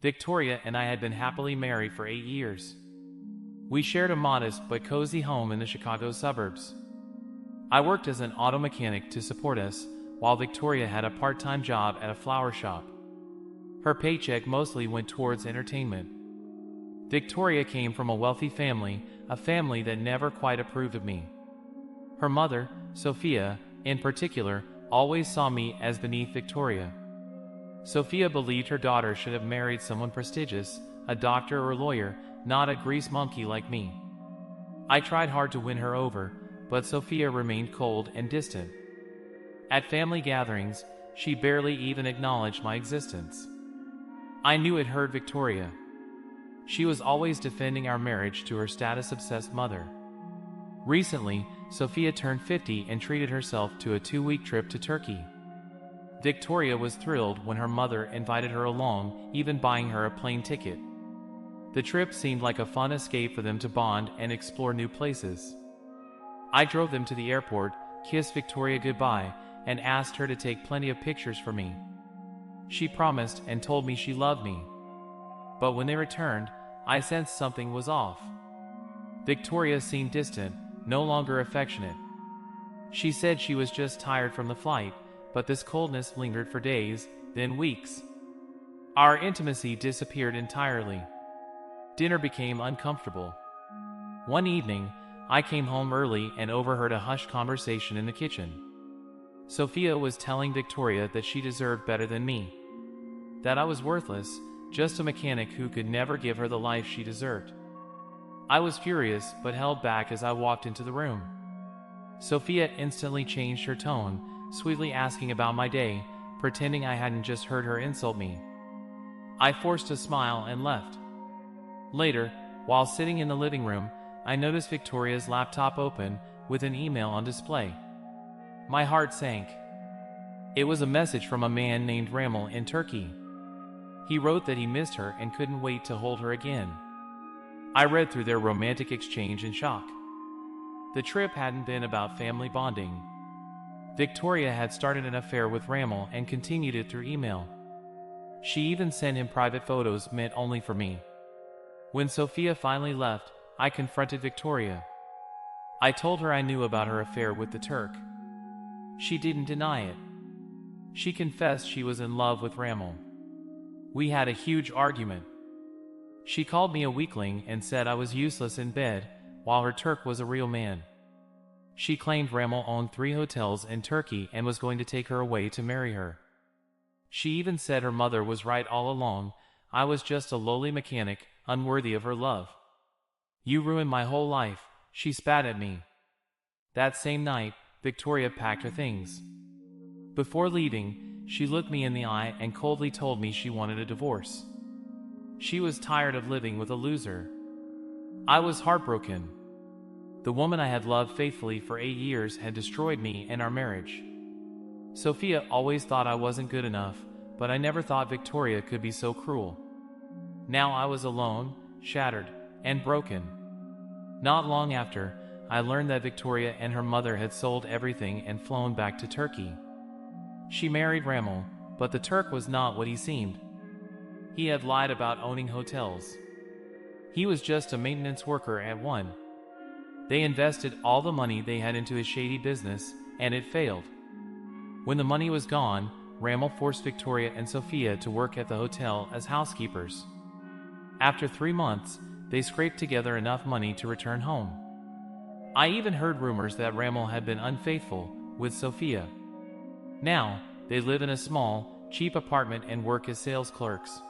Victoria and I had been happily married for 8 years. We shared a modest but cozy home in the Chicago suburbs. I worked as an auto mechanic to support us, while Victoria had a part-time job at a flower shop. Her paycheck mostly went towards entertainment. Victoria came from a wealthy family, a family that never quite approved of me. Her mother, Sophia, in particular, always saw me as beneath Victoria. Sophia believed her daughter should have married someone prestigious, a doctor or lawyer, not a grease monkey like me. I tried hard to win her over, but Sophia remained cold and distant. At family gatherings, she barely even acknowledged my existence. I knew it hurt Victoria. She was always defending our marriage to her status-obsessed mother. Recently, Sophia turned 50 and treated herself to a 2-week trip to Turkey. Victoria was thrilled when her mother invited her along, even buying her a plane ticket. The trip seemed like a fun escape for them to bond and explore new places. I drove them to the airport, kissed Victoria goodbye, and asked her to take plenty of pictures for me. She promised and told me she loved me. But when they returned, I sensed something was off. Victoria seemed distant, no longer affectionate. She said she was just tired from the flight, but this coldness lingered for days, then weeks. Our intimacy disappeared entirely. Dinner became uncomfortable. One evening, I came home early and overheard a hushed conversation in the kitchen. Sophia was telling Victoria that she deserved better than me. That I was worthless, just a mechanic who could never give her the life she deserved. I was furious, but held back as I walked into the room. Sophia instantly changed her tone, sweetly asking about my day, pretending I hadn't just heard her insult me. I forced a smile and left. Later, while sitting in the living room, I noticed Victoria's laptop open, with an email on display. My heart sank. It was a message from a man named Ramel in Turkey. He wrote that he missed her and couldn't wait to hold her again. I read through their romantic exchange in shock. The trip hadn't been about family bonding. Victoria had started an affair with Ramel and continued it through email. She even sent him private photos meant only for me. When Sophia finally left, I confronted Victoria. I told her I knew about her affair with the Turk. She didn't deny it. She confessed she was in love with Ramel. We had a huge argument. She called me a weakling and said I was useless in bed, while her Turk was a real man. She claimed Ramel owned 3 hotels in Turkey and was going to take her away to marry her. She even said her mother was right all along. I was just a lowly mechanic, unworthy of her love. You ruined my whole life, she spat at me. That same night, Victoria packed her things. Before leaving, she looked me in the eye and coldly told me she wanted a divorce. She was tired of living with a loser. I was heartbroken. The woman I had loved faithfully for 8 years had destroyed me and our marriage. Sophia always thought I wasn't good enough, but I never thought Victoria could be so cruel. Now I was alone, shattered, and broken. Not long after, I learned that Victoria and her mother had sold everything and flown back to Turkey. She married Ramel, but the Turk was not what he seemed. He had lied about owning hotels. He was just a maintenance worker at one. They invested all the money they had into his shady business, and it failed. When the money was gone, Ramel forced Victoria and Sophia to work at the hotel as housekeepers. After 3 months, they scraped together enough money to return home. I even heard rumors that Ramel had been unfaithful with Sophia. Now, they live in a small, cheap apartment and work as sales clerks.